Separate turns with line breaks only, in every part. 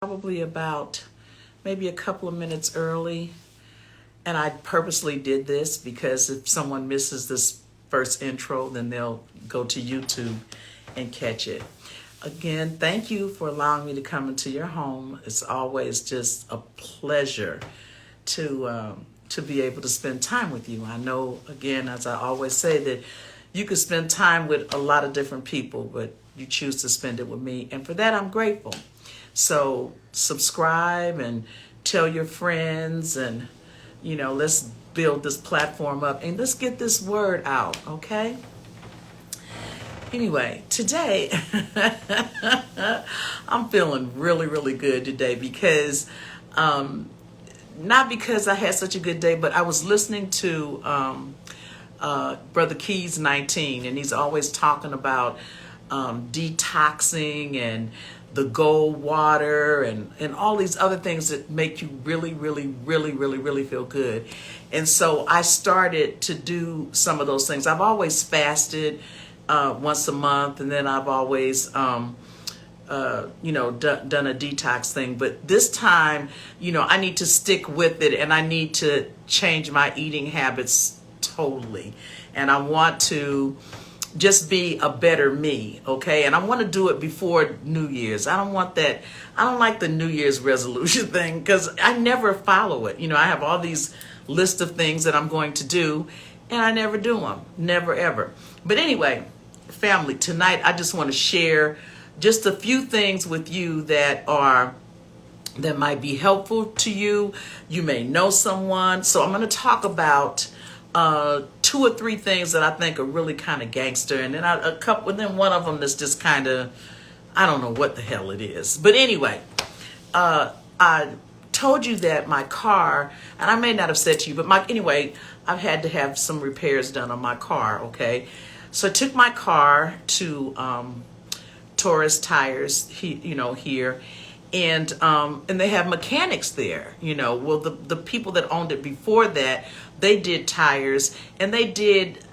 Probably about maybe a couple of minutes early. And I purposely did this because if someone misses this first intro, then they'll go to YouTube and catch it. Again, thank you for allowing me to come into your home. It's always just a pleasure to be able to spend time with you. I know, again, as I always say, that you could spend time with a lot of different people, but you choose to spend it with me. And for that, I'm grateful. So subscribe and tell your friends and, let's build this platform up and let's get this word out, okay? Anyway, today, I'm feeling really, really good today because, not because I had such a good day, but I was listening to Brother Keys 19, and he's always talking about detoxing and the gold water and all these other things that make you really, really, really, really, really feel good. And so I started to do some of those things. I've always fasted once a month, and then I've always, done a detox thing. But this time, I need to stick with it, and I need to change my eating habits totally. And I want to just be a better me, okay? And I want to do it before New Year's. I don't want that. I don't like the New Year's resolution thing because I never follow it. I have all these lists of things that I'm going to do, and I never do them. Never, ever. But anyway, family, tonight I just want to share just a few things with you that might be helpful to you. You may know someone. So I'm going to talk about 2 or 3 things that I think are really kind of gangster, and then a couple. And then one of them that's just kind of, I don't know what the hell it is. But anyway, I told you that my car, and I may not have said to you, but I've had to have some repairs done on my car. Okay, so I took my car to Taurus Tires, here. And they have mechanics there, Well, the people that owned it before that, they did tires, and I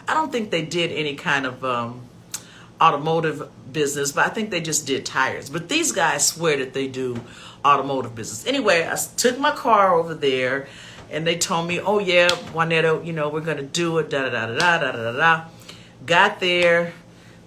don't think they did any kind of automotive business, but I think they just did tires. But these guys swear that they do automotive business. Anyway, I took my car over there, and they told me, oh yeah, Juanetta, we're going to do it, da-da-da-da-da-da-da-da. Got there,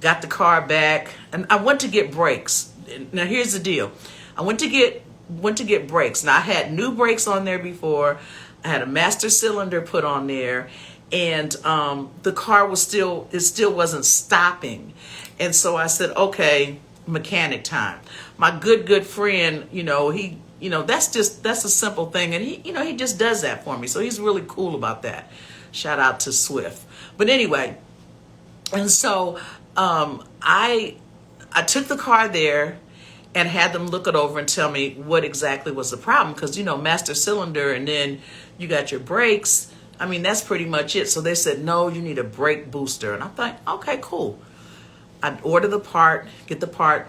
got the car back, and I went to get brakes. Now, here's the deal. I went to get brakes. Now I had new brakes on there before. I had a master cylinder put on there, and the car still wasn't stopping. And so I said, okay, mechanic time. My good friend, that's a simple thing, and he just does that for me. So he's really cool about that. Shout out to Swift. But anyway, and so I took the car there and had them look it over and tell me what exactly was the problem. Because, master cylinder, and then you got your brakes. I mean, that's pretty much it. So they said, no, you need a brake booster. And I thought, okay, cool. I order the part, get the part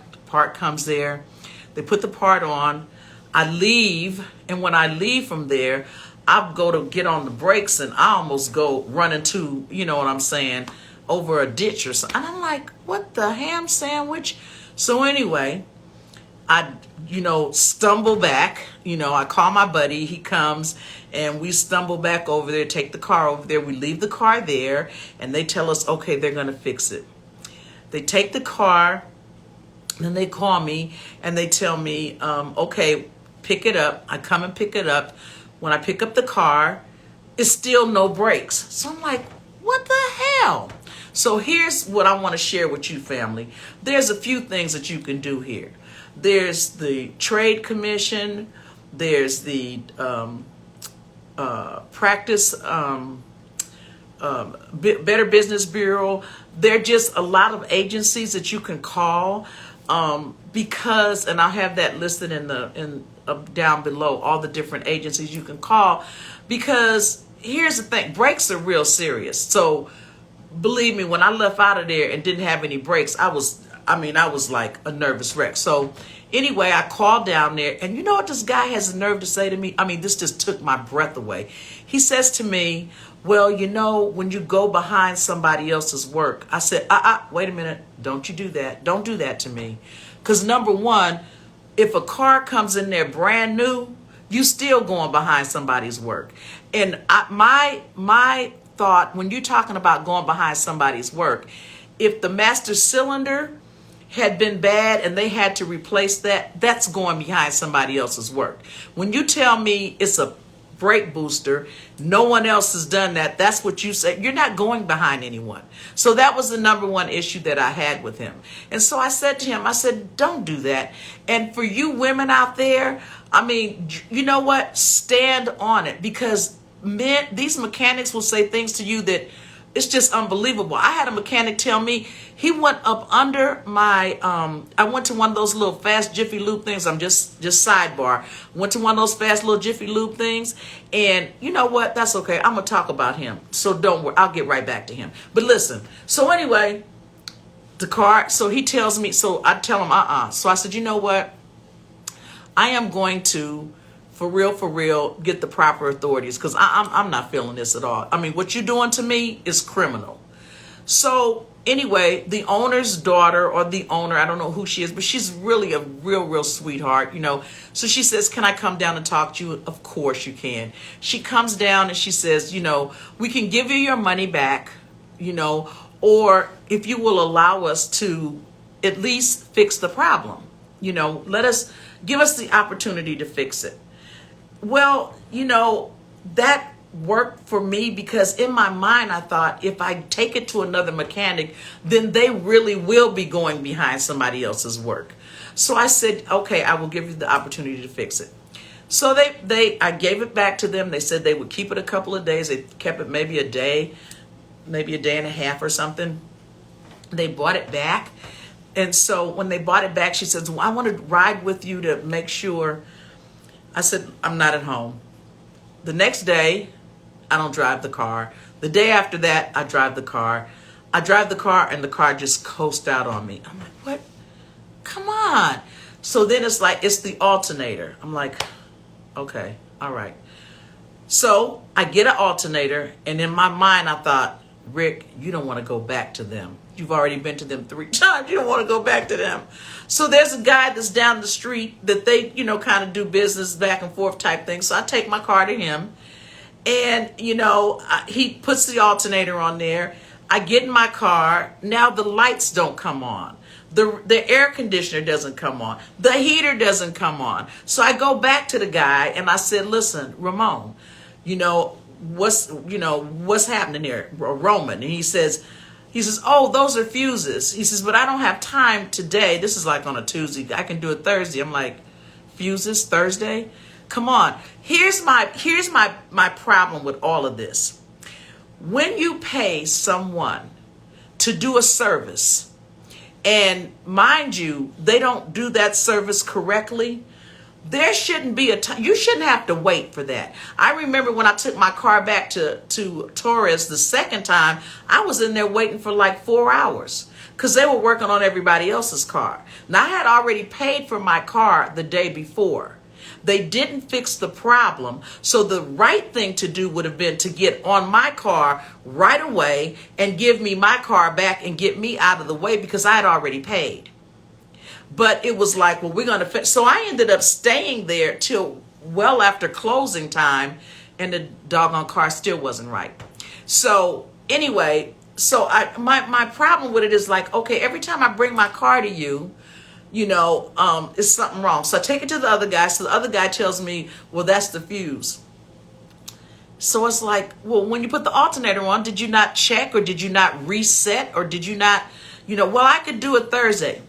comes there. They put the part on. I leave. And when I leave from there, I go to get on the brakes, and I almost go run into, over a ditch or something. And I'm like, what the ham sandwich? So anyway, I, stumble back, I call my buddy, he comes, and we stumble back over there, take the car over there. We leave the car there, and they tell us, okay, they're going to fix it. They take the car, then they call me, and they tell me, okay, pick it up. I come and pick it up. When I pick up the car, it's still no brakes. So I'm like, what the hell? So here's what I want to share with you, family. There's a few things that you can do here. There's the Trade Commission. There's the Better Business Bureau. There are just a lot of agencies that you can call because, and I'll have that listed down below, all the different agencies you can call. Because here's the thing, brakes are real serious. So believe me, when I left out of there and didn't have any brakes, I was like a nervous wreck. So anyway, I called down there, and you know what this guy has the nerve to say to me? This just took my breath away. He says to me, well, when you go behind somebody else's work. I said, wait a minute. Don't you do that. Don't do that to me. Because number one, if a car comes in there brand new, you still going behind somebody's work. And my thought, when you're talking about going behind somebody's work, if the master cylinder had been bad and they had to replace that, that's going behind somebody else's work. When you tell me it's a brake booster, no one else has done that, that's what you say, you're not going behind anyone. So that was the number one issue that I had with him. And so I said to him, I said, don't do that. And for you women out there, I mean, you know what? Stand on it, because men, these mechanics will say things to you that it's just unbelievable. I had a mechanic tell me he went up under my, I went to one of those little fast Jiffy Lube things. I'm just sidebar. Went to one of those fast little Jiffy Lube things. And you know what? That's okay. I'm going to talk about him. So don't worry. I'll get right back to him. But listen. So anyway, the car, so he tells me, so I tell him, So I said, you know what? I am going to, for real, get the proper authorities, because I'm not feeling this at all. I mean, what you're doing to me is criminal. So anyway, the owner's daughter, or the owner, I don't know who she is, but she's really a real sweetheart, you know. So she says, can I come down and talk to you? Of course you can. She comes down and she says, you know, we can give you your money back, you know, or if you will allow us to at least fix the problem, you know, give us the opportunity to fix it. Well, you know, that worked for me, because in my mind I thought, if I take it to another mechanic, then they really will be going behind somebody else's work. So I said, okay, I will give you the opportunity to fix it. So I gave it back to them. They said they would keep it a couple of days. They kept it maybe a day and a half or something. They bought it back. And so when they bought it back, she says, well, I want to ride with you to make sure. I said, I'm not at home. The next day, I don't drive the car. The day after that, I drive the car. I drive the car and the car just coasts out on me. I'm like, what? Come on. So then it's like, it's the alternator. I'm like, okay, all right. So I get an alternator, and in my mind I thought, Rick, you don't want to go back to them. You've already been to them 3 times. You don't want to go back to them. So there's a guy that's down the street that they, you know, kind of do business back and forth type thing. So I take my car to him, and, you know, he puts the alternator on there. I get in my car. Now the lights don't come on. The air conditioner doesn't come on. The heater doesn't come on. So I go back to the guy and I said, listen, Ramon, you know, what's happening here? Roman. And he says, oh, those are fuses. He says, but I don't have time today. This is like on a Tuesday. I can do it Thursday. I'm like, fuses Thursday? Come on. Here's my problem with all of this. When you pay someone to do a service, and mind you, they don't do that service correctly, there shouldn't be a time. You shouldn't have to wait for that. I remember when I took my car back to Torres the second time, I was in there waiting for like 4 hours because they were working on everybody else's car. Now, I had already paid for my car the day before. They didn't fix the problem. So the right thing to do would have been to get on my car right away and give me my car back and get me out of the way, because I had already paid. But it was like, well, we're going to fix. So I ended up staying there till well after closing time, and the doggone car still wasn't right. So anyway, so my problem with it is like, okay, every time I bring my car to you, you know, it's something wrong. So I take it to the other guy. So the other guy tells me, well, that's the fuse. So it's like, well, when you put the alternator on, did you not check, or did you not reset, or did you not, you know, well, I could do it Thursday.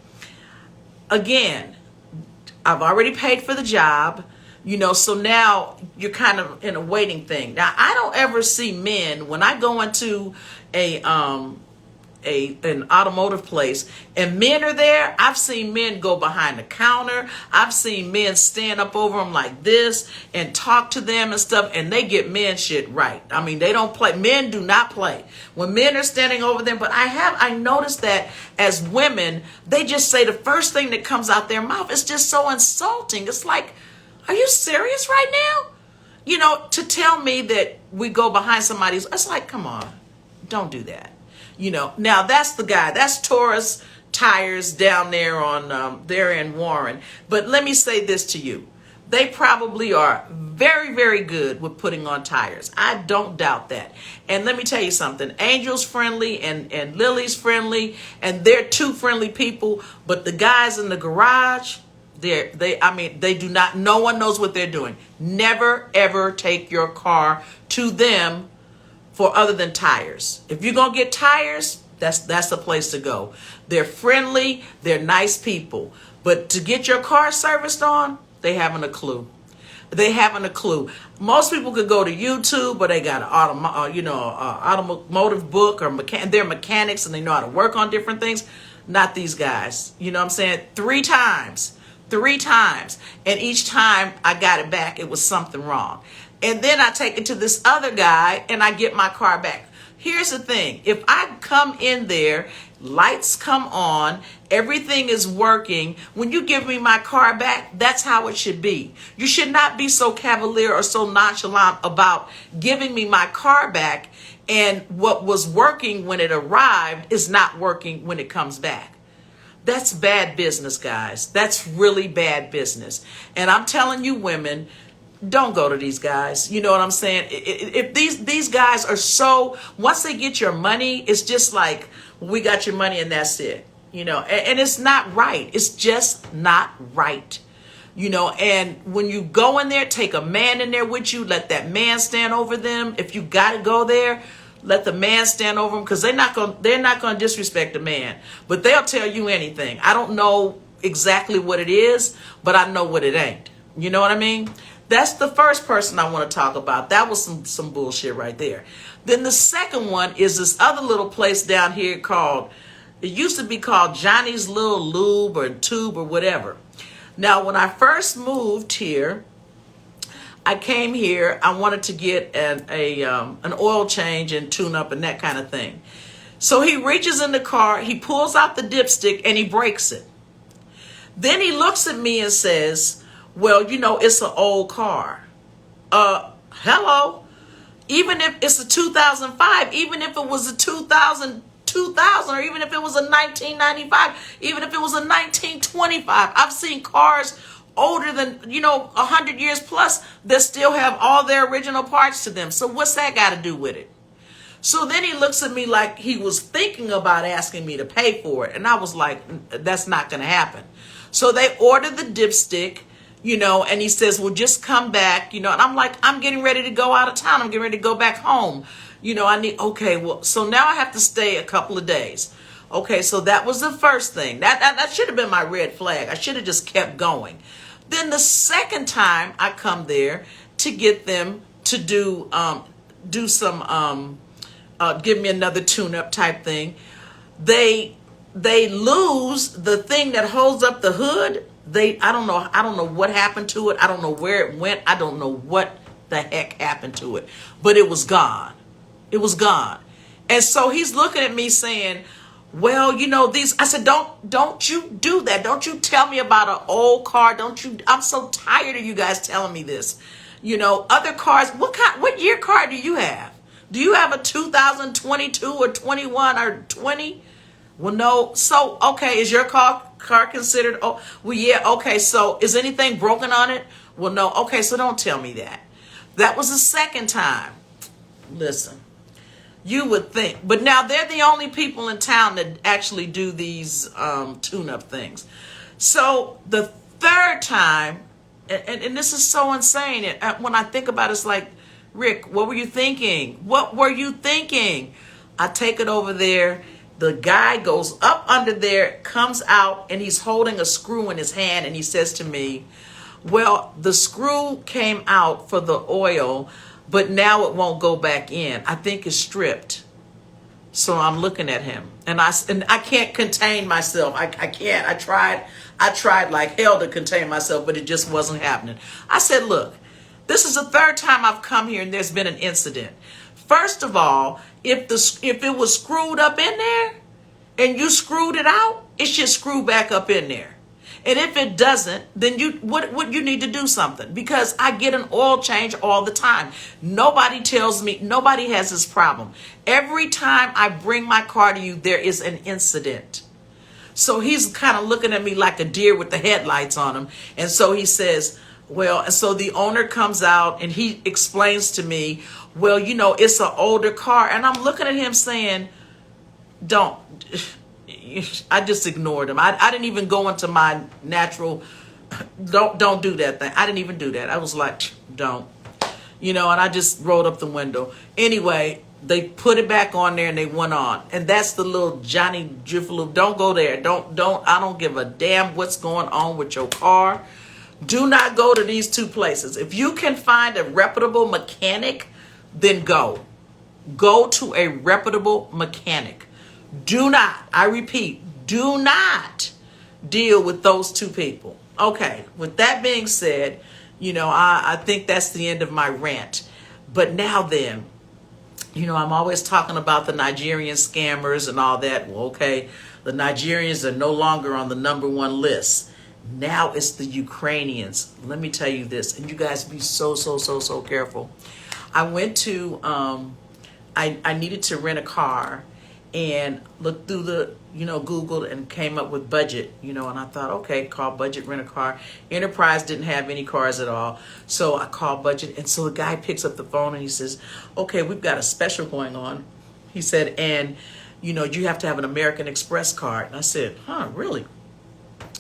Again, I've already paid for the job, you know, so now you're kind of in a waiting thing. Now, I don't ever see men when I go into an automotive place and men are there. I've seen men go behind the counter. I've seen men stand up over them like this and talk to them and stuff, and they get men shit right. I mean, they don't play. Men do not play when men are standing over them. But I noticed that as women, they just say the first thing that comes out their mouth. It's just so insulting. It's like, are you serious right now? You know, to tell me that we go behind somebody's, it's like, come on, don't do that. You know, now that's the guy, that's Taurus tires down there on there in Warren. But let me say this to you. They probably are very, very good with putting on tires. I don't doubt that. And let me tell you something. Angel's friendly and Lily's friendly, and they're two friendly people. But the guys in the garage, they do not, no one knows what they're doing. Never, ever take your car to them for other than tires. If you're going to get tires, that's the place to go. They're friendly. They're nice people. But to get your car serviced on, they haven't a clue. They haven't a clue. Most people could go to YouTube, or they got an automotive book, or they're mechanics and they know how to work on different things. Not these guys. You know what I'm saying? Three times. And each time I got it back, it was something wrong. And then I take it to this other guy and I get my car back. Here's the thing. If I come in there, lights come on, everything is working. When you give me my car back, that's how it should be. You should not be so cavalier or so nonchalant about giving me my car back, and what was working when it arrived is not working when it comes back. That's bad business, guys. That's really bad business. And I'm telling you, women, don't go to these guys. You know what I'm saying? If these guys are so, once they get your money, it's just like, we got your money and that's it. You know, and it's not right. It's just not right. You know, and when you go in there, take a man in there with you. Let that man stand over them. If you got to go there, let the man stand over them, because they're not going to disrespect the man, but they'll tell you anything. I don't know exactly what it is, but I know what it ain't. You know what I mean? That's the first person I want to talk about. That was some bullshit right there. Then the second one is this other little place down here called, it used to be called Johnny's Little Lube or Tube or whatever. Now, when I first moved here, I came here, I wanted to get an oil change and tune up and that kind of thing. So he reaches in the car, he pulls out the dipstick and he breaks it. Then he looks at me and says, well, you know, it's an old car. Hello? Even if it's a 2005, even if it was a 2000, or even if it was a 1995, even if it was a 1925, I've seen cars older than, 100 years plus that still have all their original parts to them. So what's that got to do with it? So then he looks at me like he was thinking about asking me to pay for it. And I was like, that's not going to happen. So they ordered the dipstick, and he says, well, just come back, and I'm like, I'm getting ready to go out of town. I'm getting ready to go back home. Okay, well, so now I have to stay a couple of days. Okay, so that was the first thing. That should have been my red flag. I should have just kept going. Then the second time I come there to get them to do some, give me another tune-up type thing, they lose the thing that holds up the hood. I don't know what happened to it. I don't know where it went. I don't know what the heck happened to it, but it was gone. It was gone. And so he's looking at me saying, well, these, I said, don't you do that. Don't you tell me about an old car. I'm so tired of you guys telling me this. Other cars, what year car do you have? Do you have a 2022 or 21 or 20? Well, no. So, okay, is your car considered? Oh, well, yeah. Okay. So is anything broken on it? Well, no. Okay. So don't tell me that. That was the second time. Listen. You would think, but now they're the only people in town that actually do these tune-up things. So the third time, and this is so insane. When I think about it, it's like, Rick, what were you thinking? What were you thinking? I take it over there. The guy goes up under there, comes out, and he's holding a screw in his hand, and he says to me, well, the screw came out for the oil, but now it won't go back in. I think it's stripped. So I'm looking at him, and I can't contain myself. I can't. I tried like hell to contain myself, but it just wasn't happening. I said, look, this is the third time I've come here and there's been an incident. First of all, if it was screwed up in there and you screwed it out, it should screw back up in there. And if it doesn't, then you need to do something, because I get an oil change all the time. Nobody tells me, nobody has this problem. Every time I bring my car to you, there is an incident. So he's kind of looking at me like a deer with the headlights on him. And so he says, well, and so the owner comes out and he explains to me, well, you know, it's an older car. And I'm looking at him saying, don't. I just ignored him. I didn't even go into my natural, don't do that thing. I didn't even do that. I was like, don't. You know, and I just rolled up the window. Anyway, they put it back on there and they went on. And that's the little Johnny Jiffalo. Don't go there. I don't give a damn what's going on with your car. Do not go to these two places. If you can find a reputable mechanic, then go. Go to a reputable mechanic. Do not, I repeat, do not deal with those two people. Okay, with that being said, you know, I think that's the end of my rant. But now then, you know, I'm always talking about the Nigerian scammers and all that. Well, okay, the Nigerians are no longer on the #1 list. Now it's the Ukrainians. Let me tell you this, and you guys be so careful. I went to, I needed to rent a car and looked through the, you know, Googled and came up with budget, you know, and I thought, okay, call budget, rent a car. Enterprise didn't have any cars at all. So I called budget. And so the guy picks up the phone and he says, okay, we've got a special going on. He said, and, you know, you have to have an American Express card. And I said, huh, really?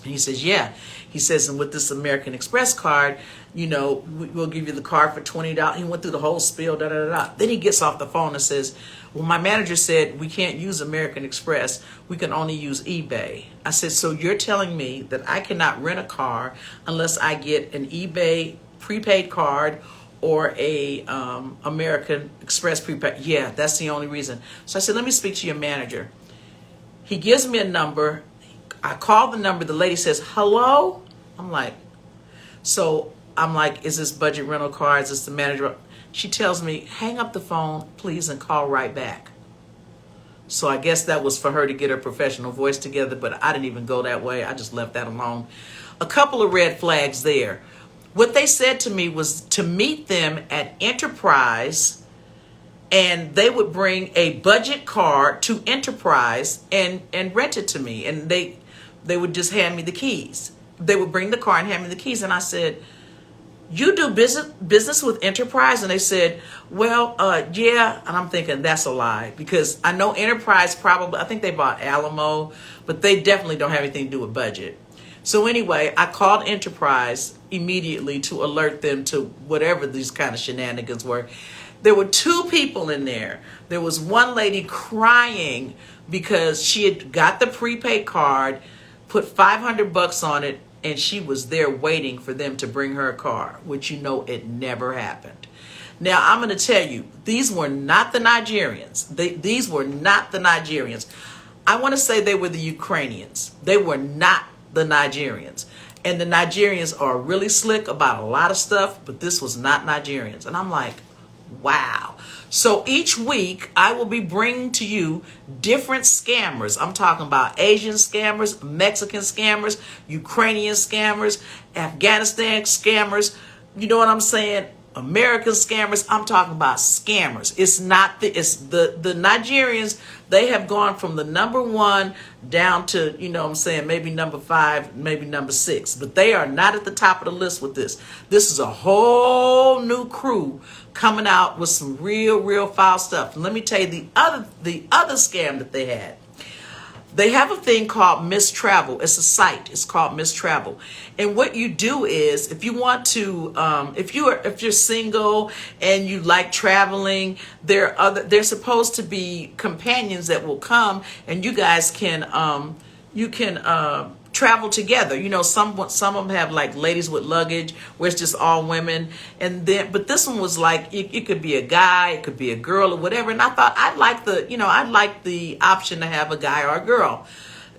And he says, yeah. He says, and with this American Express card, you know, we'll give you the card for $20. He went through the whole spiel, Then he gets off the phone and says, well, my manager said we can't use American Express. We can only use eBay. I said, so you're telling me that I cannot rent a car unless I get an eBay prepaid card or a American Express prepaid? Yeah, that's the only reason. So I said, let me speak to your manager. He gives me a number. I call the number. The lady says, hello? I'm like, is this budget rental car? Is this the manager? She tells me, hang up the phone, please, and call right back. So I guess that was for her to get her professional voice together, but I didn't even go that way. I just left that alone. A couple of red flags there. What they said to me was to meet them at Enterprise, and they would bring a budget card to Enterprise and rent it to me. And they would just hand me the keys. They would bring the car and hand me the keys. And I said, you do business with Enterprise? And they said, well, yeah. And I'm thinking that's a lie, because I know Enterprise probably, I think they bought Alamo, but they definitely don't have anything to do with budget. So anyway, I called Enterprise immediately to alert them to whatever these kind of shenanigans were. There were two people in there. There was one lady crying because she had got the prepaid card, put $500 on it, and she was there waiting for them to bring her a car, which, you know, it never happened. Now, I'm going to tell you, these were not the Nigerians. These were not the Nigerians. I want to say they were the Ukrainians. They were not the Nigerians. And the Nigerians are really slick about a lot of stuff, but this was not Nigerians. And I'm like, wow. So each week I will be bringing to you different scammers. I'm talking about Asian scammers, Mexican scammers, Ukrainian scammers, Afghanistan scammers. You know what I'm saying? American scammers. I'm talking about scammers. It's the Nigerians. They have gone from the #1 down to, you know what I'm saying, maybe #5, maybe #6. But they are not at the top of the list with this. This is a whole new crew coming out with some real foul stuff. And let me tell you the other scam that they had. They have a thing called Miss Travel. It's a site. It's called Miss Travel. And what you do is, if you want to, if you're single and you like traveling, they're supposed to be companions that will come, and you guys can travel together. You know, some of them have like ladies with luggage, where it's just all women. But this one was like, it could be a guy, it could be a girl or whatever. And I thought I'd like the option to have a guy or a girl,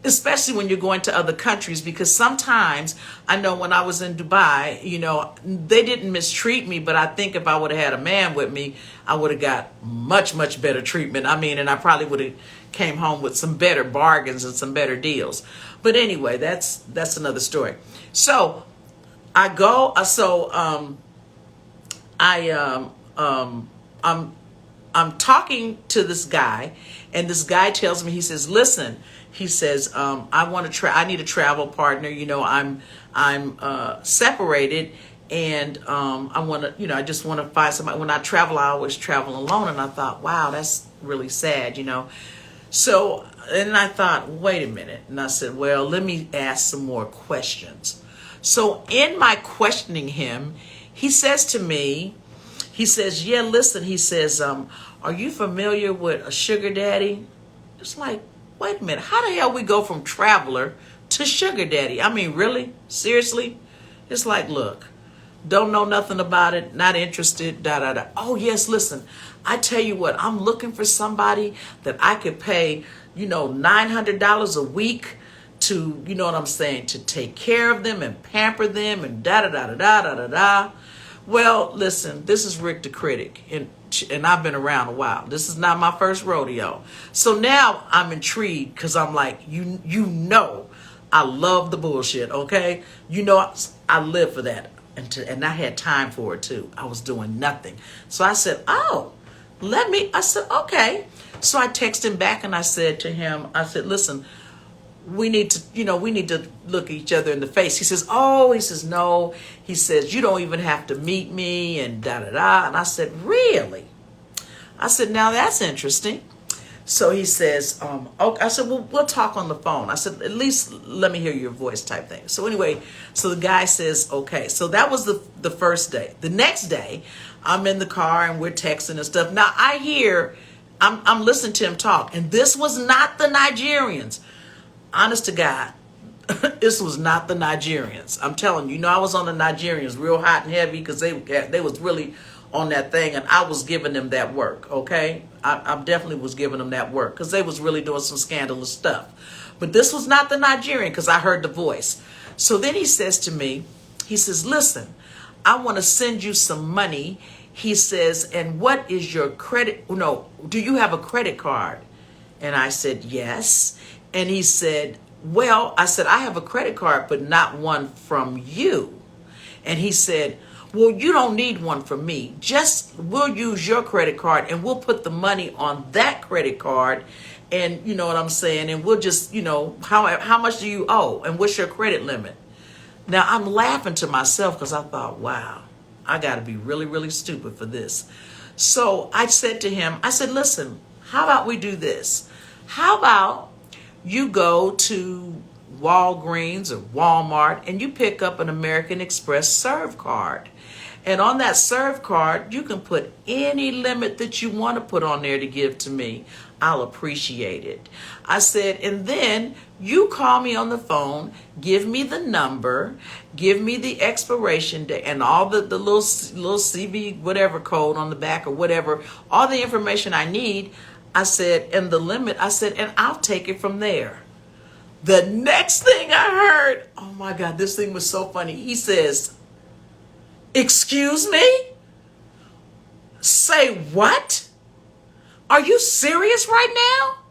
especially when you're going to other countries, because sometimes I know when I was in Dubai, you know, they didn't mistreat me, but I think if I would have had a man with me, I would have got much better treatment. I mean, and I probably would have came home with some better bargains and some better deals. But anyway, that's another story. So I go, I'm talking to this guy, and this guy tells me, he says, listen, he says, I need a travel partner. I'm separated, and I want to, I just want to find somebody. When I travel, I always travel alone. And I thought, wow, that's really sad. So, and I thought, wait a minute. And I said, well, let me ask some more questions. So in my questioning him, he says to me, he says, yeah, listen, he says, are you familiar with a sugar daddy? It's like, wait a minute, how the hell we go from traveler to sugar daddy? I mean, really? Seriously? It's like, look, don't know nothing about it, not interested, da, da, da. Oh, yes, listen, I tell you what, I'm looking for somebody that I could pay, $900 a week to, you know what I'm saying, to take care of them and pamper them and da, da, da, da, da, da, da, da. Well, listen, this is Riq the Critic, and I've been around a while. This is not my first rodeo. So now I'm intrigued because I'm like, I love the bullshit, okay? I live for that. And I had time for it too. I was doing nothing. So I said, I said, okay. So I texted him back and I said to him, I said, listen, we need to look at each other in the face. He says, no. He says, you don't even have to meet me and da da da. And I said, really? I said, now that's interesting. So he says, okay. I said, well, we'll talk on the phone. I said, at least let me hear your voice type thing. So anyway, so the guy says, okay. So that was the first day. The next day, I'm in the car and we're texting and stuff. Now I'm listening to him talk. And this was not the Nigerians. Honest to God, this was not the Nigerians. I'm telling you, I was on the Nigerians real hot and heavy because they was really on that thing, and I was giving them that work, okay? I definitely was giving them that work because they was really doing some scandalous stuff. But this was not the Nigerian because I heard the voice. So then he says to me, he says, listen, I want to send you some money. He says, and what is your credit? No, do you have a credit card? And I said, yes. And he said, well, I said, I have a credit card, but not one from you. And he said, well, you don't need one from me. We'll use your credit card and we'll put the money on that credit card. And you know what I'm saying? And we'll just, how much do you owe? And what's your credit limit? Now I'm laughing to myself because I thought, wow, I got to be really, really stupid for this. So I said to him, I said, listen, how about we do this? How about you go to Walgreens or Walmart and you pick up an American Express Serve card. And on that Serve card, you can put any limit that you want to put on there to give to me. I'll appreciate it. I said, and then you call me on the phone, give me the number, give me the expiration date and all the little CV whatever code on the back or whatever, all the information I need. I said, and the limit, I said, and I'll take it from there. The next thing I heard, oh my God, this thing was so funny. He says, excuse me? Say what? Are you serious right now?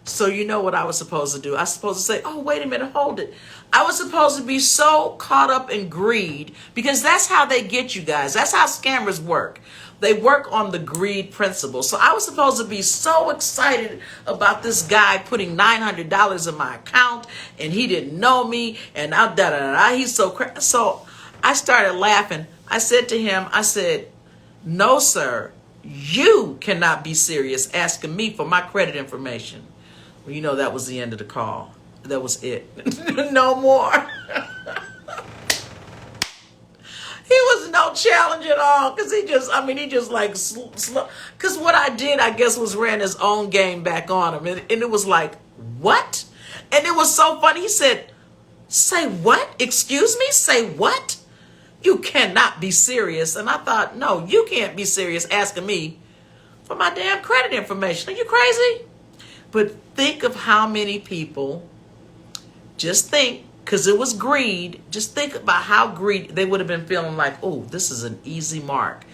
So you know what I was supposed to do? I was supposed to say, oh, wait a minute, hold it. I was supposed to be so caught up in greed because that's how they get you guys. That's how scammers work. They work on the greed principle. So I was supposed to be so excited about this guy putting $900 in my account and he didn't know me and he's so crazy. So I started laughing. I said to him, I said, no, sir, you cannot be serious asking me for my credit information. Well, that was the end of the call. That was it. No more. He was no challenge at all because he just like slow. Because what I did, I guess, was ran his own game back on him. And it was like, what? And it was so funny. He said, say what? Excuse me? Say what? You cannot be serious. And I thought, no, you can't be serious asking me for my damn credit information. Are you crazy? But think of how many people, just think, because it was greed, just think about how greedy they would have been feeling like, oh, this is an easy mark.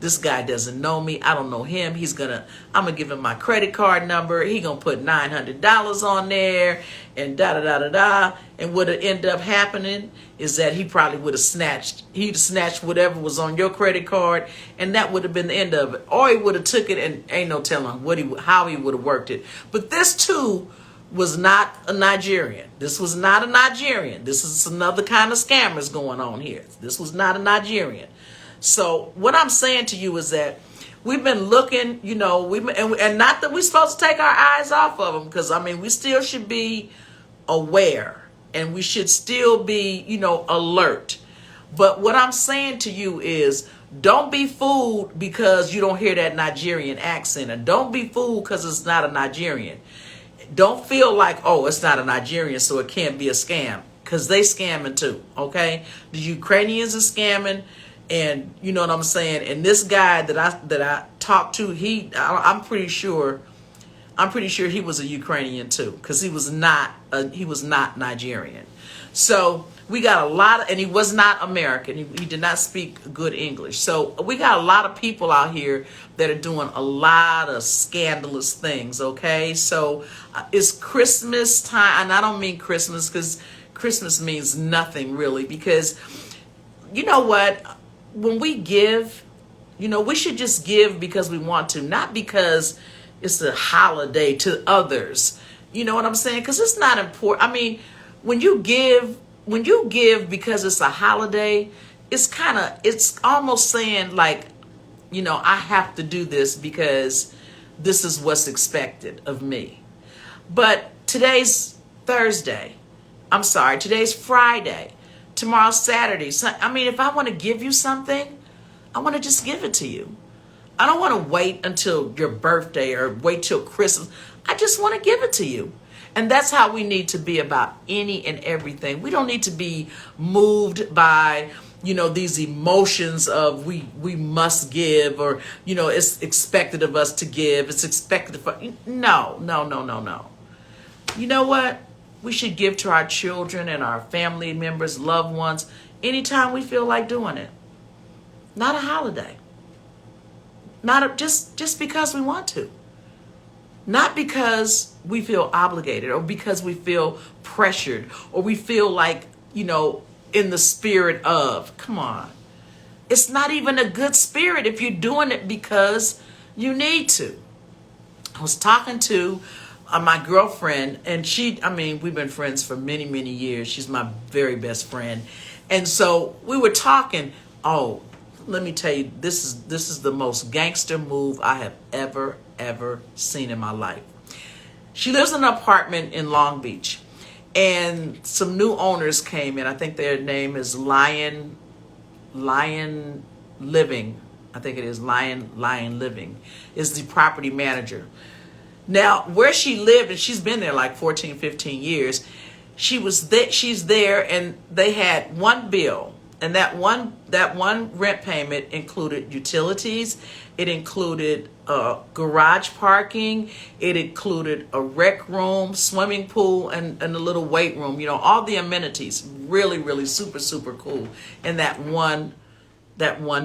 This guy doesn't know me. I don't know him. I'm going to give him my credit card number. He going to put $900 on there and da-da-da-da-da. And what would end up happening is that he probably would have snatched whatever was on your credit card, and that would have been the end of it. Or he would have took it and ain't no telling how he would have worked it. But this too was not a Nigerian. This was not a Nigerian. This is another kind of scammers going on here. This was not a Nigerian. So what I'm saying to you is that we've been looking, and not that we're supposed to take our eyes off of them, because I mean, we still should be aware and we should still be, alert. But what I'm saying to you is, don't be fooled because you don't hear that Nigerian accent, and don't be fooled because it's not a Nigerian. Don't feel like, oh, it's not a Nigerian, so it can't be a scam, because they scamming too, okay? The Ukrainians are scamming, and you know what I'm saying? And this guy that I talked to, I'm pretty sure he was a Ukrainian too, because he was not Nigerian. So we got a lot of, and he was not American. He did not speak good English. So we got a lot of people out here that are doing a lot of scandalous things, okay? So it's Christmas time, and I don't mean Christmas because Christmas means nothing really, because you know what? When we give, we should just give because we want to, not because it's a holiday to others. You know what I'm saying? Because it's not important. I mean, when you give because it's a holiday, it's almost saying like, I have to do this because this is what's expected of me. But today's Thursday. I'm sorry, today's Friday. Tomorrow's Saturday. So, I mean, if I want to give you something, I want to just give it to you. I don't want to wait until your birthday or wait till Christmas. I just want to give it to you. And that's how we need to be about any and everything. We don't need to be moved by, these emotions of we must give, or, it's expected of us to give. It's expected of us. No. You know what? We should give to our children and our family members, loved ones, anytime we feel like doing it. Not a holiday. Just because we want to. Not because we feel obligated or because we feel pressured or we feel like, in the spirit of, come on. It's not even a good spirit if you're doing it because you need to. I was talking to my girlfriend, and we've been friends for many, many years. She's my very best friend. And so we were talking. Oh, let me tell you, this is the most gangster move I have ever seen in my life. She lives in an apartment in Long Beach, and some new owners came in. I think their name is Lion Living. I think it is Lion Living is the property manager. Now, where she lived, and she's been there like 14, 15 years, she's there, and they had one bill. And that one rent payment included utilities. It included garage parking. It included a rec room, swimming pool, and a little weight room. All the amenities. Really, really super, super cool in that one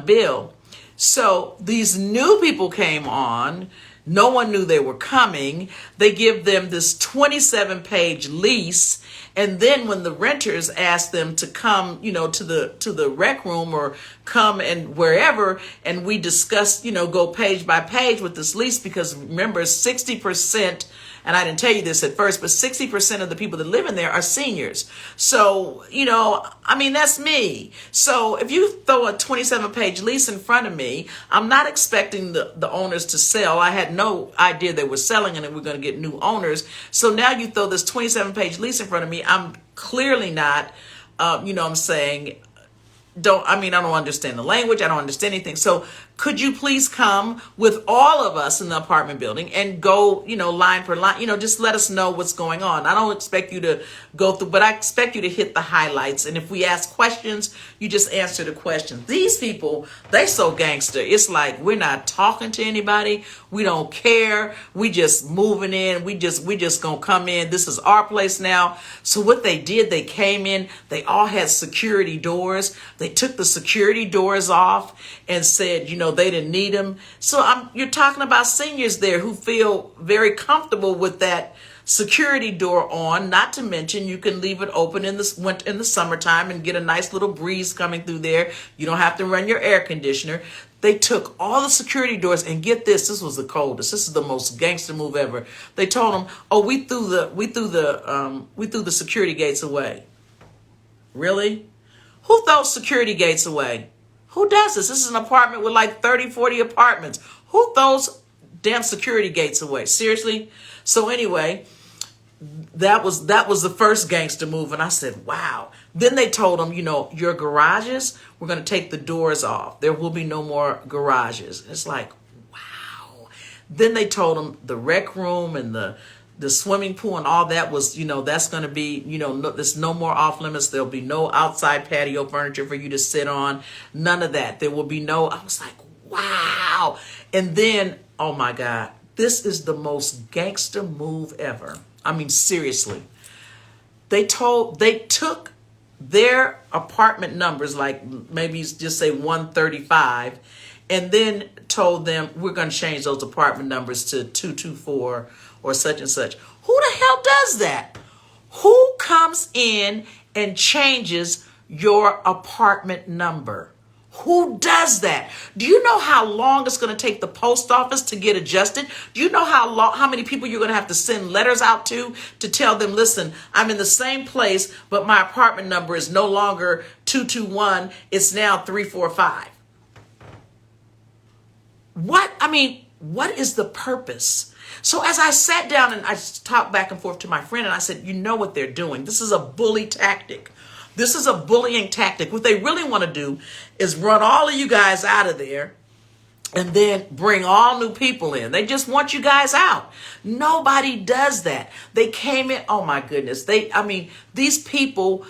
bill. So these new people came on. No one knew they were coming. They give them this 27-page lease. And then when the renters asked them to come, to the rec room or come and wherever, and we discussed, go page by page with this lease, because remember, 60%, and I didn't tell you this at first, but 60% of the people that live in there are seniors. So, that's me. So if you throw a 27-page lease in front of me, I'm not expecting the owners to sell. I had no idea they were selling and that we're going to get new owners. So now you throw this 27-page lease in front of me. I'm clearly not, I don't understand the language. I don't understand anything. So could you please come with all of us in the apartment building and go, line per line, just let us know what's going on. I don't expect you to go through, but I expect you to hit the highlights. And if we ask questions, you just answer the questions. These people, they so gangster. It's like, we're not talking to anybody. We don't care. We just moving in. We just gonna come in. This is our place now. So what they did, they came in, they all had security doors. They took the security doors off and said, they didn't need them. So you're talking about seniors there who feel very comfortable with that security door on. Not to mention, you can leave it open in the summertime and get a nice little breeze coming through there. You don't have to run your air conditioner. They took all the security doors, and get this, this was the coldest. This is the most gangster move ever. They told them, "Oh, we threw the security gates away." Really? Who throws security gates away? Who does this? This is an apartment with like 30, 40 apartments. Who throws damn security gates away? Seriously? So anyway, that was the first gangster move, and I said, "Wow." Then they told them, your garages, we're going to take the doors off. There will be no more garages. It's like, wow. Then they told them the rec room and the swimming pool and all that was, that's going to be, there's no more off limits. There'll be no outside patio furniture for you to sit on. None of that. There will be no, I was like, wow. And then, oh my God, this is the most gangster move ever. I mean, seriously. They took their apartment numbers, like maybe just say 135, and then told them, we're going to change those apartment numbers to 224 or such and such. Who the hell does that? Who comes in and changes your apartment number? Who does that? Do you know how long it's going to take the post office to get adjusted? Do you know how many people you're going to have to send letters out to tell them, listen, I'm in the same place, but my apartment number is no longer 221. It's now 345. What is the purpose? So as I sat down and I talked back and forth to my friend, and I said, you know what they're doing? This is a bully tactic. This is a bullying tactic. What they really want to do is run all of you guys out of there and then bring all new people in. They just want you guys out. Nobody does that. They came in. Oh my goodness. These people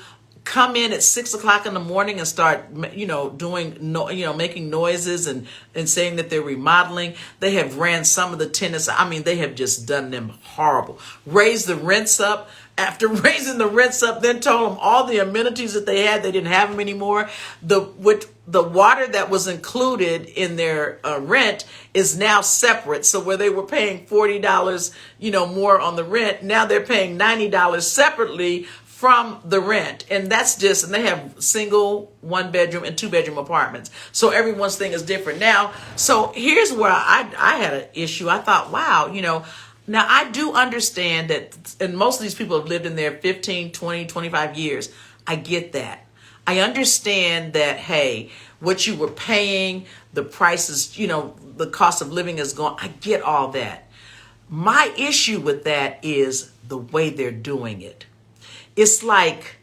come in at 6 o'clock in the morning and start, making noises and saying that they're remodeling. They have ran some of the tenants. They have just done them horrible. Raised the rents up. After raising the rents up, then told them all the amenities that they had, they didn't have them anymore. The water that was included in their rent is now separate. So where they were paying $40, more on the rent, now they're paying $90 separately from the rent. And and they have single 1-bedroom and 2-bedroom apartments. So everyone's thing is different. Now, so here's where I had an issue. I thought, wow, now, I do understand that, and most of these people have lived in there 15, 20, 25 years. I get that. I understand that, hey, what you were paying, the prices, the cost of living is gone. I get all that. My issue with that is the way they're doing it. It's like,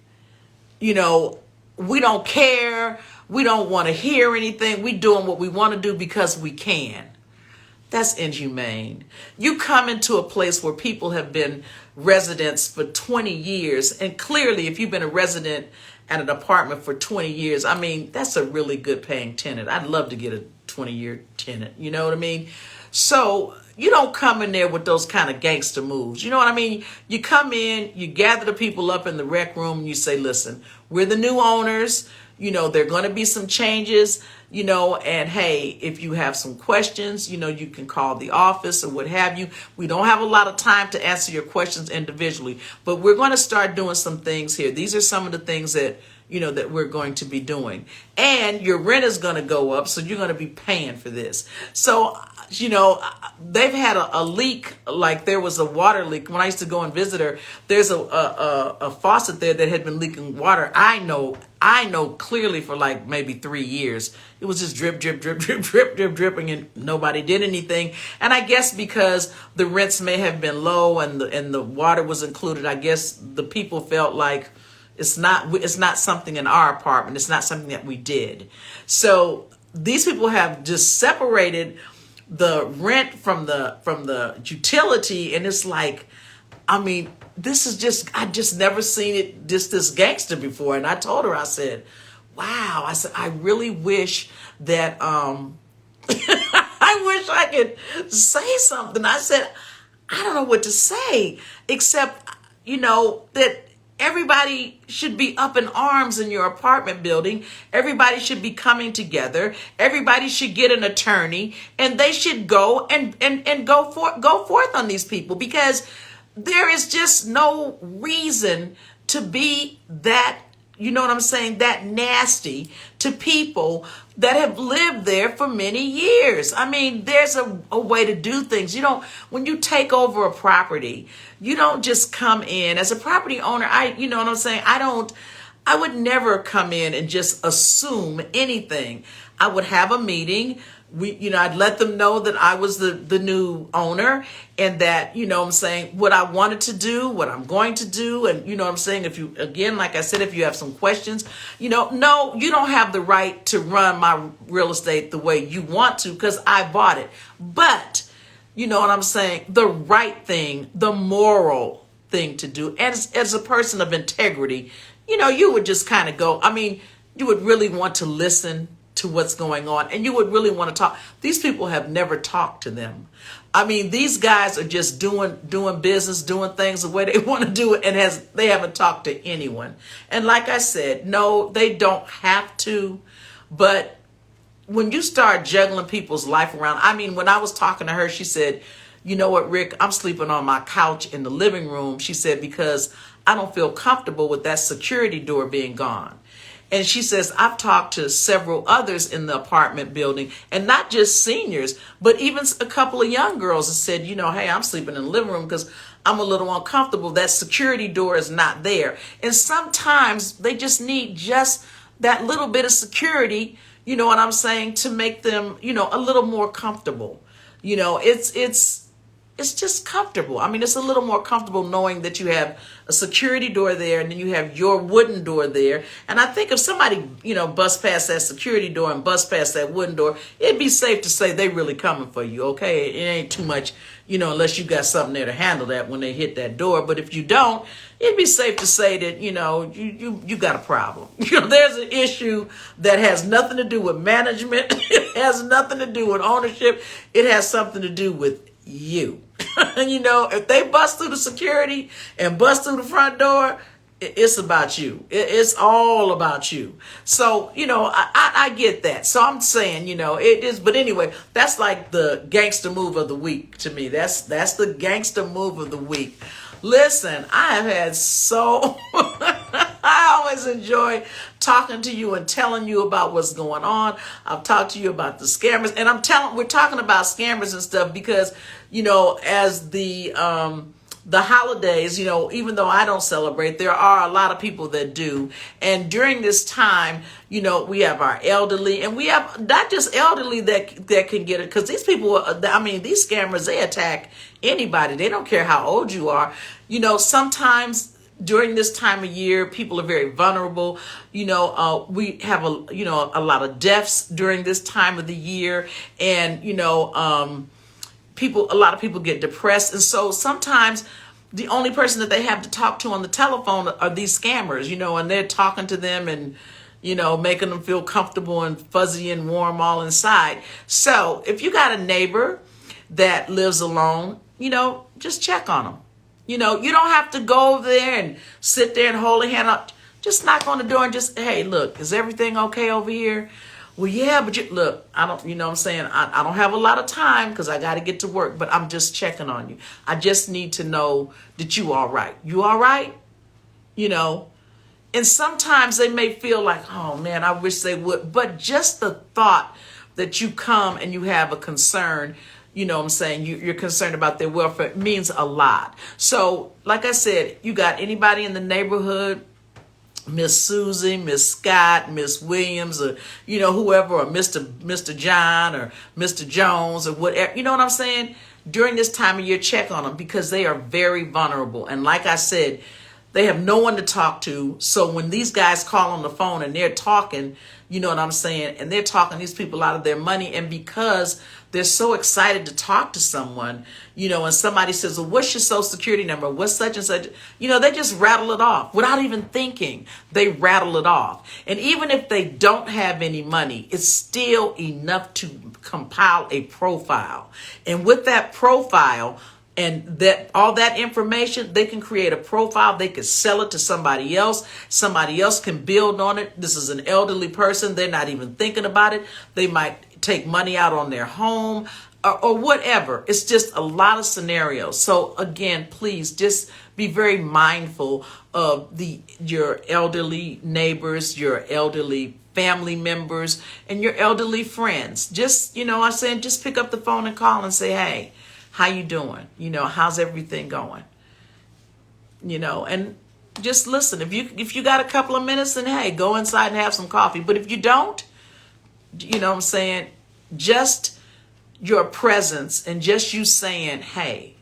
we don't care. We don't want to hear anything. We're doing what we want to do because we can. That's inhumane. You come into a place where people have been residents for 20 years. And clearly, if you've been a resident at an apartment for 20 years, that's a really good paying tenant. I'd love to get a 20-year tenant. You know what I mean? So you don't come in there with those kind of gangster moves. You know what I mean? You come in, you gather the people up in the rec room, and you say, listen, we're the new owners. There are going to be some changes, and hey, if you have some questions, you can call the office or what have you. We don't have a lot of time to answer your questions individually, but we're going to start doing some things here. These are some of the things that, that we're going to be doing. And your rent is going to go up, so you're going to be paying for this. So, they've had a leak, like there was a water leak. When I used to go and visit her, there's a faucet there that had been leaking water. I know clearly for like maybe 3 years. It was just drip, drip, drip, drip, drip, drip, dripping, and nobody did anything. And I guess because the rents may have been low and the water was included, I guess the people felt like it's not something in our apartment. It's not something that we did. So these people have just separated the rent from the utility, and it's like, this is just, I just never seen it just this gangster before. And I told her, I said, wow, I really wish that I wish I could say something. I said, I don't know what to say, except that everybody should be up in arms in your apartment building. Everybody should be coming together. Everybody should get an attorney, and they should go and go forth on these people, because there is just no reason to be that, that nasty to people that have lived there for many years. I mean, there's a way to do things. You don't, when you take over a property, you don't just come in as a property owner. You know what I'm saying? I would never come in and just assume anything. I would have a meeting. I'd let them know that I was the new owner, and that, you know what I'm saying, what I wanted to do, what I'm going to do. And you know what I'm saying, if you, again, like I said, if you have some questions, no, you don't have the right to run my real estate the way you want to, because I bought it. But you know what I'm saying, the right thing, the moral thing to do, as a person of integrity, you would just kind of go, I mean, you would really want to listen to what's going on, and you would really want to talk. These people have never talked to them. I mean, these guys are just doing business, doing things the way they want to do it, and they haven't talked to anyone. And like I said, no, they don't have to, but when you start juggling people's life around, I mean, when I was talking to her, she said, you know what, Rick, I'm sleeping on my couch in the living room. She said, because I don't feel comfortable with that security door being gone. And she says, I've talked to several others in the apartment building, and not just seniors, but even a couple of young girls that said, hey, I'm sleeping in the living room because I'm a little uncomfortable. That security door is not there. And sometimes they just need just that little bit of security, you know what I'm saying, to make them, a little more comfortable. It's just comfortable. I mean, it's a little more comfortable knowing that you have a security door there, and then you have your wooden door there. And I think if somebody, busts past that security door and busts past that wooden door, it'd be safe to say they really coming for you, okay? It ain't too much, unless you got something there to handle that when they hit that door. But if you don't, it'd be safe to say that, you got a problem. There's an issue that has nothing to do with management. It has nothing to do with ownership. It has something to do with you. If they bust through the security and bust through the front door, it's about you. It's all about you. So, I get that. So I'm saying, it is. But anyway, that's like the gangster move of the week to me. That's the gangster move of the week. Listen, I have had I always enjoy talking to you and telling you about what's going on. I've talked to you about the scammers, and we're talking about scammers and stuff because, as the holidays, even though I don't celebrate, there are a lot of people that do. And during this time, we have our elderly, and we have not just elderly that can get it, because these people, these scammers, they attack anybody. They don't care how old you are. Sometimes during this time of year, people are very vulnerable. We have a lot of deaths during this time of the year, and a lot of people get depressed, and so sometimes the only person that they have to talk to on the telephone are these scammers, and they're talking to them and making them feel comfortable and fuzzy and warm all inside. So if you got a neighbor that lives alone, just check on them. You don't have to go over there and sit there and hold a hand up. Just knock on the door and just, hey, look, is everything okay over here? Well, yeah, but look, I don't, what I'm saying, I don't have a lot of time because I got to get to work, but I'm just checking on you. I just need to know that you all right. You all right? And sometimes they may feel like, oh man, I wish they would. But just the thought that you come and you have a concern, what I'm saying, you're concerned about their welfare, means a lot. So like I said, you got anybody in the neighborhood, Miss Susie, Miss Scott, Miss Williams, or whoever, or Mr. John or Mr. Jones or whatever, you know what I'm saying? During this time of year, check on them because they are very vulnerable. And like I said, they have no one to talk to. So when these guys call on the phone and they're talking, you know what I'm saying, and they're talking these people out of their money, and because they're so excited to talk to someone, and somebody says, well, what's your social security number? What's such and such? They just rattle it off without even thinking. They rattle it off. And even if they don't have any money, it's still enough to compile a profile. And with that profile, and that all that information, they can create a profile. They can sell it to somebody else. Somebody else can build on it. This is an elderly person. They're not even thinking about it. They might take money out on their home or whatever. It's just a lot of scenarios. So again, please just be very mindful of your elderly neighbors, your elderly family members and your elderly friends. Just, I'm saying, just pick up the phone and call and say, hey, how you doing? How's everything going? And just listen. If you got a couple of minutes, then hey, go inside and have some coffee. But if you don't, what I'm saying, just your presence and just you saying, hey,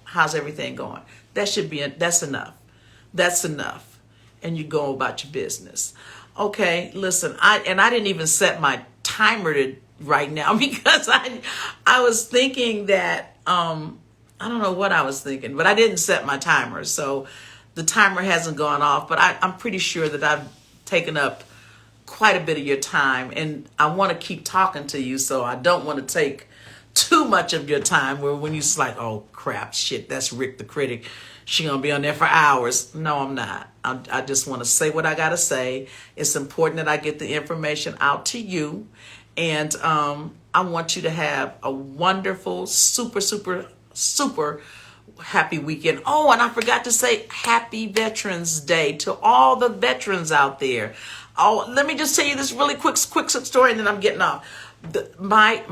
how's everything going? That's enough. That's enough. And you go about your business. Okay, listen, I didn't even set my timer to right now because I was thinking that, I don't know what I was thinking, but I didn't set my timer. So the timer hasn't gone off, but I'm pretty sure that I've taken up quite a bit of your time, and I want to keep talking to you, so I don't want to take too much of your time where when you're like, oh crap, shit, that's Riq the Critic. She gonna be on there for hours. No, I'm not. I just want to say what I gotta say. It's important that I get the information out to you, and I want you to have a wonderful, super, super, super happy weekend. Oh, and I forgot to say happy Veterans Day to all the veterans out there. Oh, let me just tell you this really quick story, and then I'm getting off. My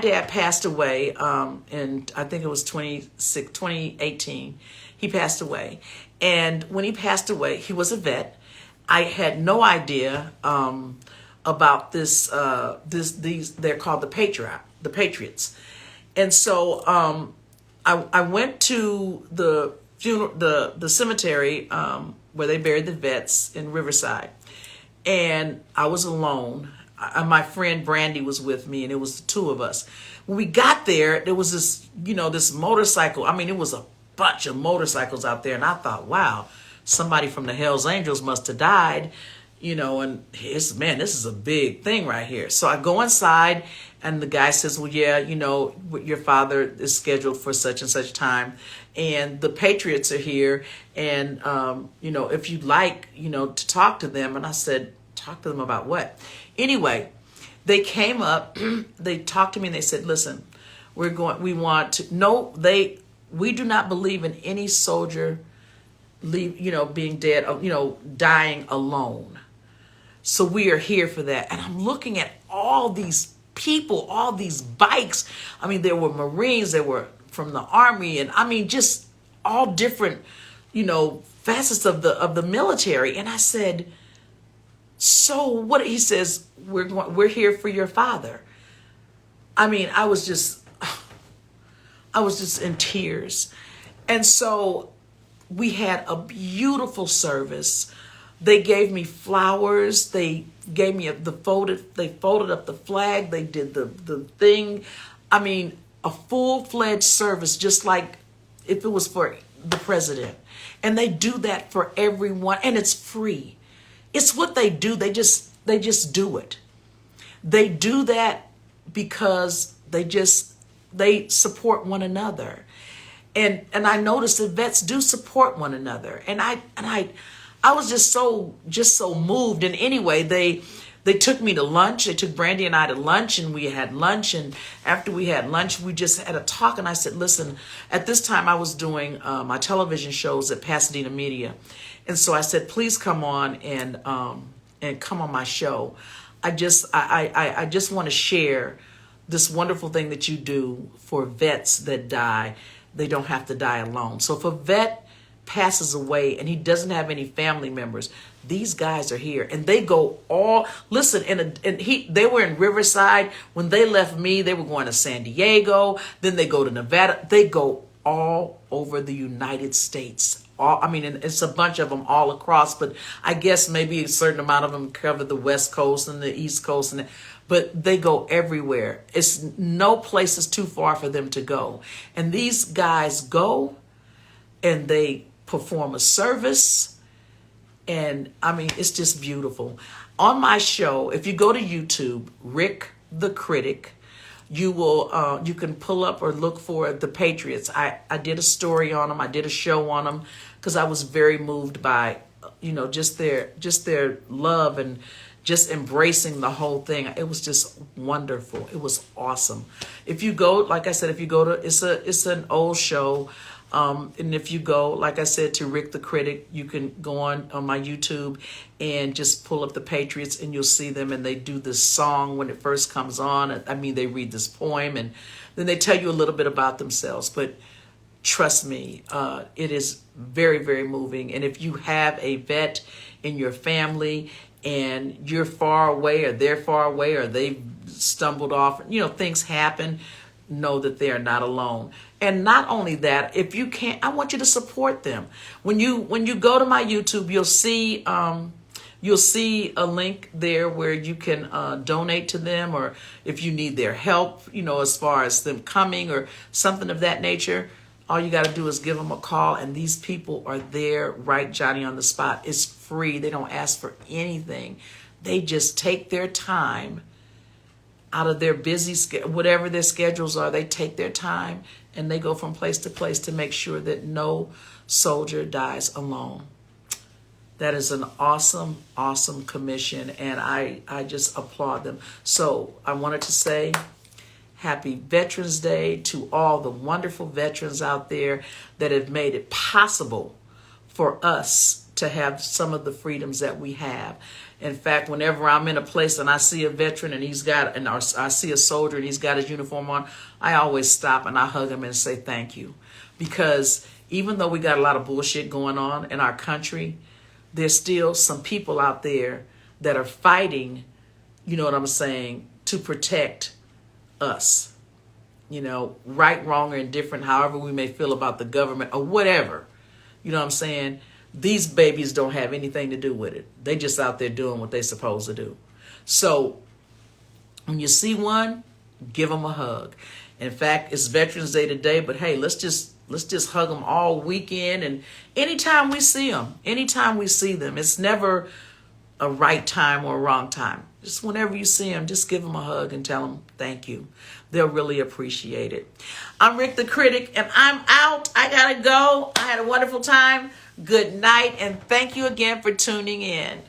dad passed away in, I think it was 2018. He passed away, and when he passed away, he was a vet. I had no idea about this. They're called the Patriots, and so I went to the funeral, the cemetery where they buried the vets in Riverside, and I was alone. My friend Brandy was with me, and it was the two of us. When we got there, there was this, this motorcycle. I mean, it was a bunch of motorcycles out there, and I thought, wow, somebody from the Hells Angels must have died, and this is a big thing right here. So I go inside, and the guy says, well, yeah, your father is scheduled for such and such time, and the Patriots are here, and, if you'd like, to talk to them. And I said, talk to them about what? Anyway, they came up, they talked to me, and they said, listen, we do not believe in any soldier being dead, dying alone. So we are here for that. And I'm looking at all these people, all these bikes. I mean, there were Marines, there were from the Army, and I mean, just all different, facets of the military. And I said, so what? He says, we're here for your father. I mean, I was just in tears. And so we had a beautiful service. They gave me flowers. They gave me they folded up the flag. They did the thing. I mean, a full-fledged service, just like if it was for the president. And they do that for everyone, and it's free. It's what they do. They just do it. They do that because they support one another. And I noticed that vets do support one another. And I was just so moved. And anyway, they took me to lunch. They took Brandy and I to lunch, and we had lunch. And after we had lunch, we just had a talk. And I said, listen, at this time I was doing my television shows at Pasadena Media. And so I said, please come on and come on my show. I just want to share this wonderful thing that you do for vets that die. They don't have to die alone. So if a vet passes away and he doesn't have any family members, these guys are here, and they go all, listen, they were in Riverside. When they left me, they were going to San Diego. Then they go to Nevada. They go all over the United States. And it's a bunch of them all across, but I guess maybe a certain amount of them cover the West Coast and the East Coast, but they go everywhere. It's no place is too far for them to go. And these guys go and they perform a service, and I mean, it's just beautiful. On my show, if you go to YouTube, Riq The Critic, you can pull up or look for the Patriots. I did a story on them. I did a show on them because I was very moved by, just their love and just embracing the whole thing. It was just wonderful. It was awesome. If you go, like I said, it's an old show. And if you go, like I said, to Riq the Critic, you can go on my YouTube and just pull up the Patriots and you'll see them. And they do this song when it first comes on. I mean, they read this poem and then they tell you a little bit about themselves. But trust me, it is very, very moving. And if you have a vet in your family and you're far away or they're far away or they've stumbled off, you know, things happen, know that they are not alone. And not only that, if you can't, I want you to support them. When you go to my YouTube, you'll see a link there where you can donate to them, or if you need their help, you know, as far as them coming or something of that nature. All you got to do is give them a call, and these people are there right Johnny on the spot. It's free. They don't ask for anything. They just take their time out of their busy, whatever their schedules are. They take their time and they go from place to place to make sure that no soldier dies alone. That is an awesome, awesome commission, and I just applaud them. So I wanted to say Happy Veterans Day to all the wonderful veterans out there that have made it possible for us to have some of the freedoms that we have. In fact, whenever I'm in a place and I see a veteran and I see a soldier and he's got his uniform on, I always stop and I hug him and say thank you. Because even though we got a lot of bullshit going on in our country, there's still some people out there that are fighting, you know what I'm saying, to protect us. You know, right, wrong, or indifferent, however we may feel about the government or whatever. You know what I'm saying? These babies don't have anything to do with it. They just out there doing what they're supposed to do. So when you see one, give them a hug. In fact, it's Veterans Day today, but hey, let's just hug them all weekend. And anytime we see them, it's never a right time or a wrong time. Just whenever you see them, just give them a hug and tell them thank you. They'll really appreciate it. I'm Riq the Critic, and I'm out. I gotta go. I had a wonderful time. Good night, and thank you again for tuning in.